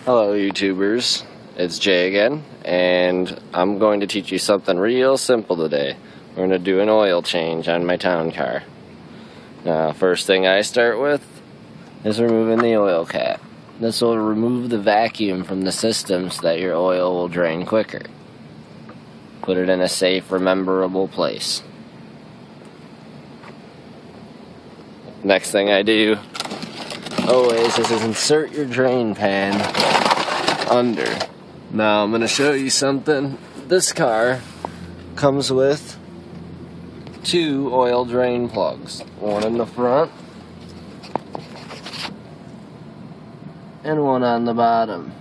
Hello YouTubers, it's Jay again, and I'm going to teach you something real simple today. We're going to do an oil change on my town car. Now, first thing I start with is removing the oil cap. This will remove the vacuum from the system so that your oil will drain quicker. Put it in a safe, rememberable place. Next thing I do always is insert your drain pan under. Now I'm going to show you something. This car comes with 2 oil drain plugs. One in the front and one on the bottom.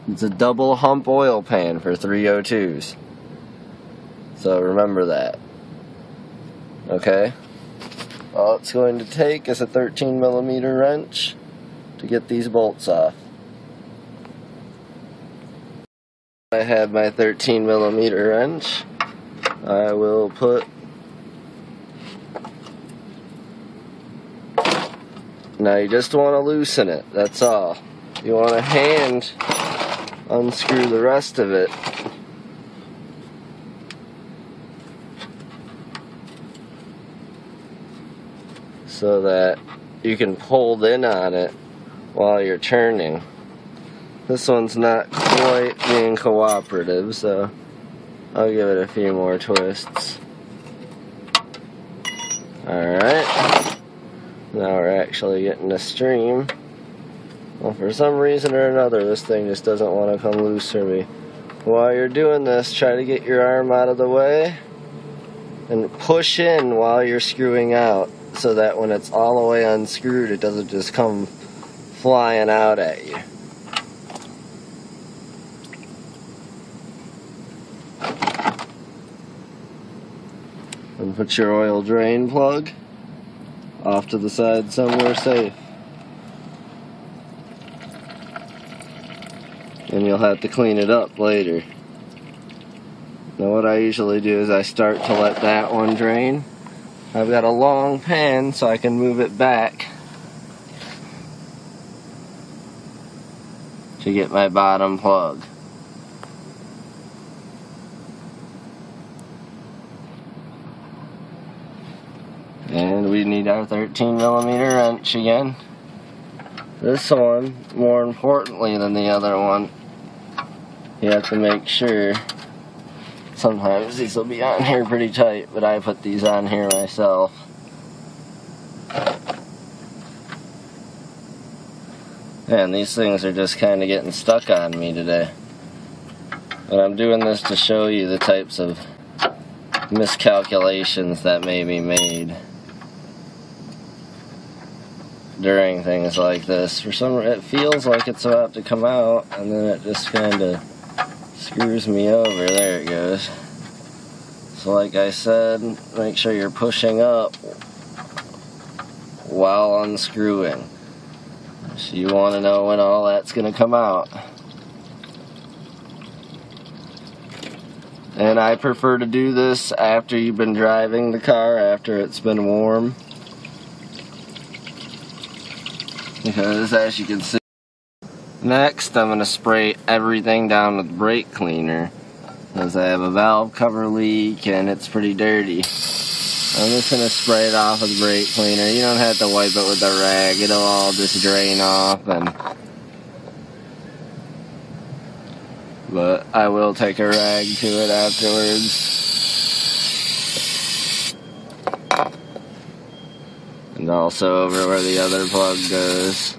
It's a double hump oil pan for 302s. So remember that. Okay? All it's going to take is a 13mm wrench to get these bolts off. I have my 13mm wrench. I will put... Now you just want to loosen it, that's all. You want to hand unscrew the rest of it. So that you can pull in on it while you're turning. This one's not quite being cooperative, so I'll give it a few more twists. Alright, now we're actually getting a stream. Well, for some reason or another, this thing just doesn't want to come loose for me. While you're doing this, try to get your arm out of the way and push in while you're screwing out, so that when it's all the way unscrewed, it doesn't just come flying out at you. And put your oil drain plug off to the side somewhere safe. And you'll have to clean it up later. Now what I usually do is I start to let that one drain. I've got a long pan so I can move it back to get my bottom plug. And we need our 13mm wrench again. This one, more importantly than the other one, you have to make sure. Sometimes these will be on here pretty tight, but I put these on here myself. And these things are just kind of getting stuck on me today. But I'm doing this to show you the types of miscalculations that may be made during things like this. For some reason, it feels like it's about to come out, and then it just kind of screws me over. There it goes. So like I said, make sure you're pushing up while unscrewing. So you want to know when all that's going to come out. And I prefer to do this after you've been driving the car, after it's been warm. Because as you can see, next I'm going to spray everything down with brake cleaner, because I have a valve cover leak and it's pretty dirty. I'm just going to spray it off with brake cleaner. You don't have to wipe it with a rag, it'll all just drain off. But I will take a rag to it afterwards. And also over where the other plug goes.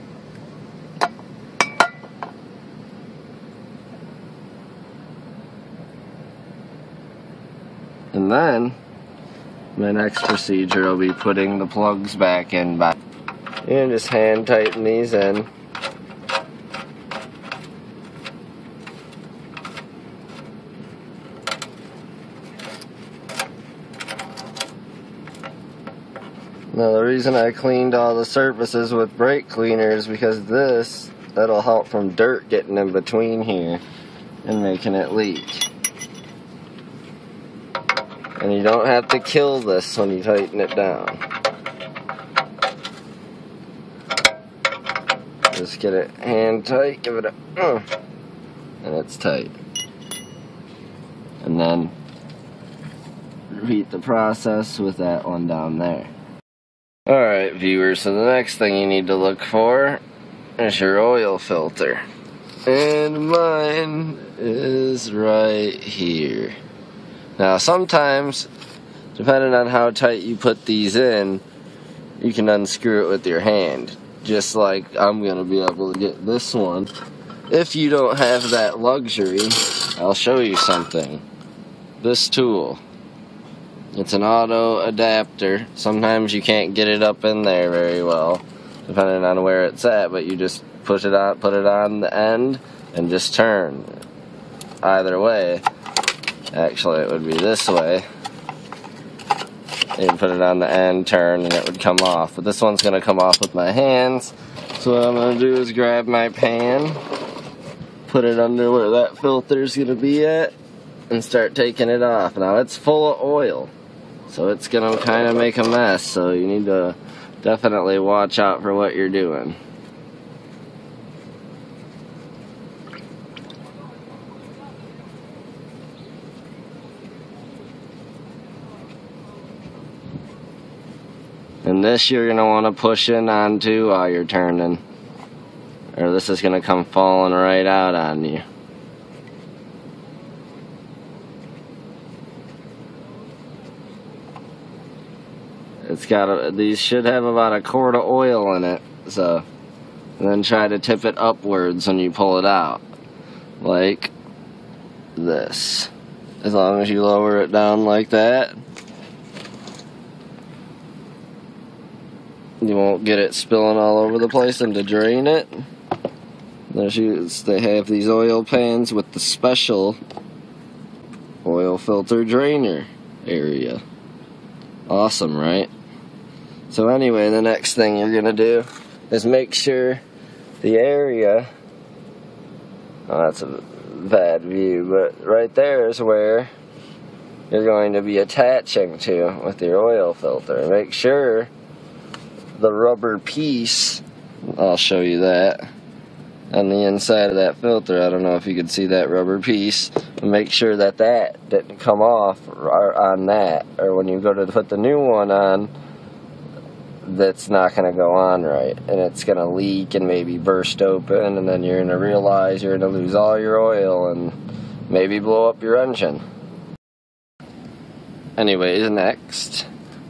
And then, my next procedure will be putting the plugs back in. And just hand tighten these in. Now the reason I cleaned all the surfaces with brake cleaner is because that'll help from dirt getting in between here and making it leak. And you don't have to kill this when you tighten it down. Just get it hand tight, give it a and it's tight. And then repeat the process with that one down there. Alright viewers, so the next thing you need to look for is your oil filter. And mine is right here. Now sometimes, depending on how tight you put these in, you can unscrew it with your hand. Just like I'm going to be able to get this one. If you don't have that luxury, I'll show you something. This tool. It's an auto adapter. Sometimes you can't get it up in there very well, depending on where it's at, but you just put it on the end and just turn. Either way. Actually, it would be this way. You can put it on the end, turn, and it would come off. But this one's going to come off with my hands. So what I'm going to do is grab my pan, put it under where that filter's going to be at, and start taking it off. Now it's full of oil, so it's going to kind of make a mess. So you need to definitely watch out for what you're doing. And this you're going to want to push in onto while you're turning, or this is going to come falling right out on you. It's got these should have about a quart of oil in it, so and then try to tip it upwards when you pull it out, like this. As long as you lower it down like that, you won't get it spilling all over the place. And to drain it, they have these oil pans with the special oil filter drainer area. Awesome, right? So anyway, the next thing you're gonna do is make sure the area, oh, that's a bad view, but right there is where you're going to be attaching to with your oil filter. Make sure the rubber piece, I'll show you that, on the inside of that filter, I don't know if you can see that rubber piece, make sure that that didn't come off on that, or when you go to put the new one on, that's not going to go on right, and it's going to leak and maybe burst open, and then you're going to realize you're going to lose all your oil and maybe blow up your engine. Anyways, next,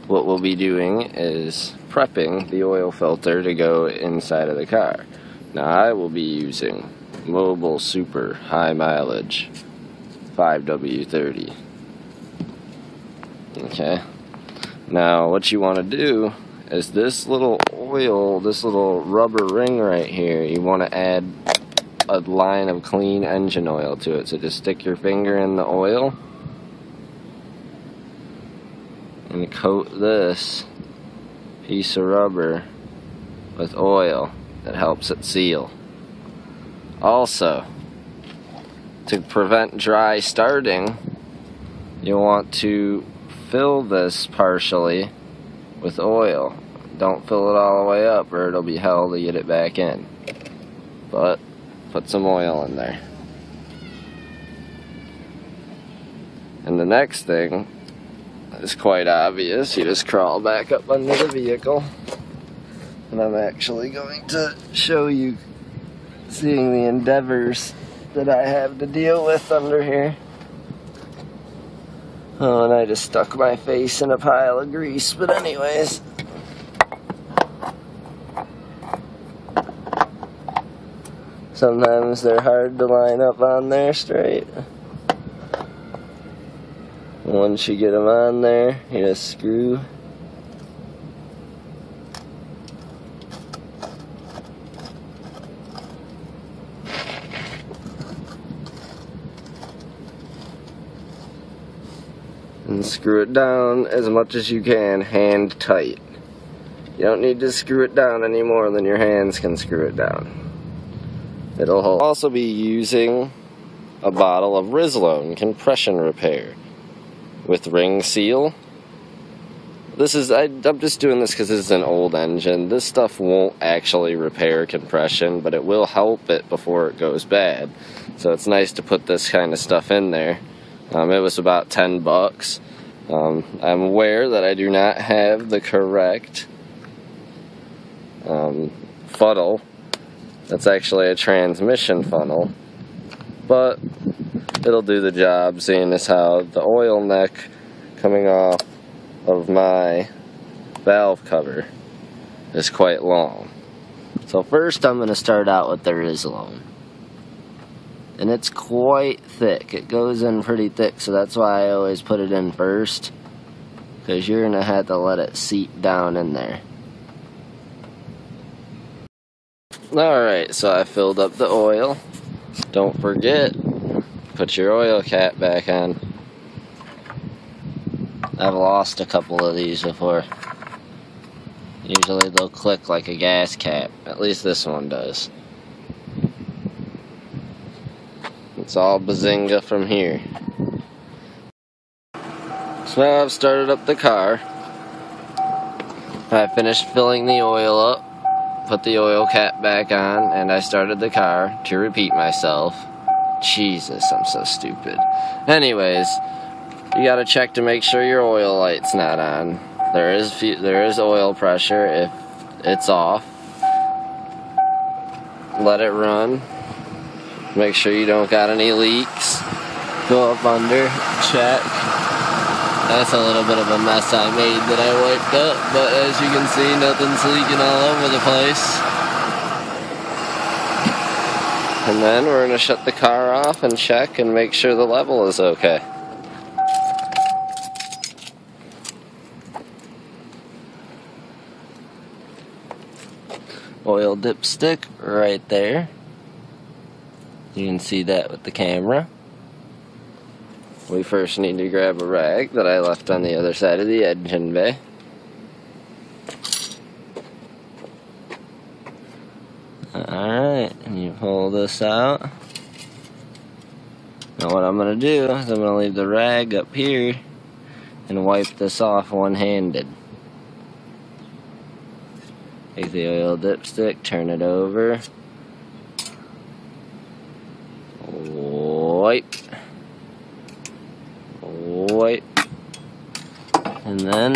what we'll be doing is prepping the oil filter to go inside of the car. Now I will be using Mobil Super High Mileage 5W30. Okay. Now what you want to do is this little oil, this little rubber ring right here, you want to add a line of clean engine oil to it. So just stick your finger in the oil and coat this piece of rubber with oil. That helps it seal. Also, to prevent dry starting, you want to fill this partially with oil. Don't fill it all the way up or it'll be hell to get it back in. But put some oil in there. And the next thing is quite obvious. You just crawl back up under the vehicle. And I'm actually going to show you, seeing the endeavors that I have to deal with under here. Oh, and I just stuck my face in a pile of grease, but anyways. Sometimes they're hard to line up on there straight. Once you get them on there, you just screw. And screw it down as much as you can, hand tight. You don't need to screw it down any more than your hands can screw it down. It'll hold. I'll also be using a bottle of Rizlone compression repair with ring seal I'm just doing this because this is an old engine. This stuff won't actually repair compression, but it will help it before it goes bad. So it's nice to put this kind of stuff in there. It was about $10. I'm aware that I do not have the correct funnel. That's actually a transmission funnel, but it'll do the job, seeing as how the oil neck coming off of my valve cover is quite long. So first I'm going to start out with the Rizlone. And it's quite thick. It goes in pretty thick, so that's why I always put it in first, because you're going to have to let it seep down in there. Alright, so I filled up the oil. Don't forget, put your oil cap back on. I've lost a couple of these before. Usually they'll click like a gas cap. At least this one does. It's all bazinga from here. So now I've started up the car. I finished filling the oil up, put the oil cap back on, and I started the car to repeat myself. Jesus, I'm so stupid. Anyways, you gotta check to make sure your oil light's not on. There is oil pressure. If it's off, let it run. Make sure you don't got any leaks. Go up under, check. That's a little bit of a mess I made that I wiped up, but as you can see, nothing's leaking all over the place. And then we're going to shut the car off and check and make sure the level is okay. Oil dipstick right there. You can see that with the camera. We first need to grab a rag that I left on the other side of the engine bay. Alright, and you pull this out. Now what I'm going to do is I'm going to leave the rag up here and wipe this off one-handed. Take the oil dipstick, turn it over. Wipe. Wipe. And then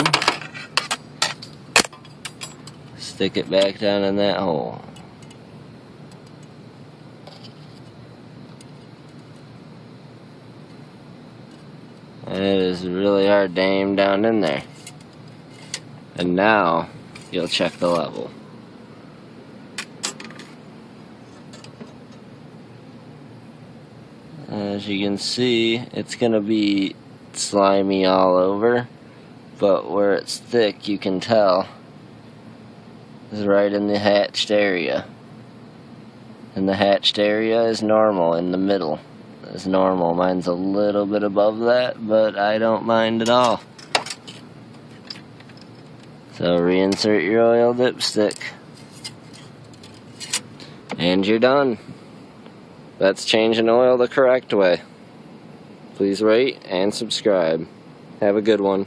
stick it back down in that hole. And it is really hard to aim down in there. And now you'll check the level. As you can see, it's going to be slimy all over, but where it's thick, you can tell, is right in the hatched area. And the hatched area is normal in the middle. It's normal. Mine's a little bit above that, but I don't mind at all. So reinsert your oil dipstick. And you're done. That's changing oil the correct way. Please rate and subscribe. Have a good one.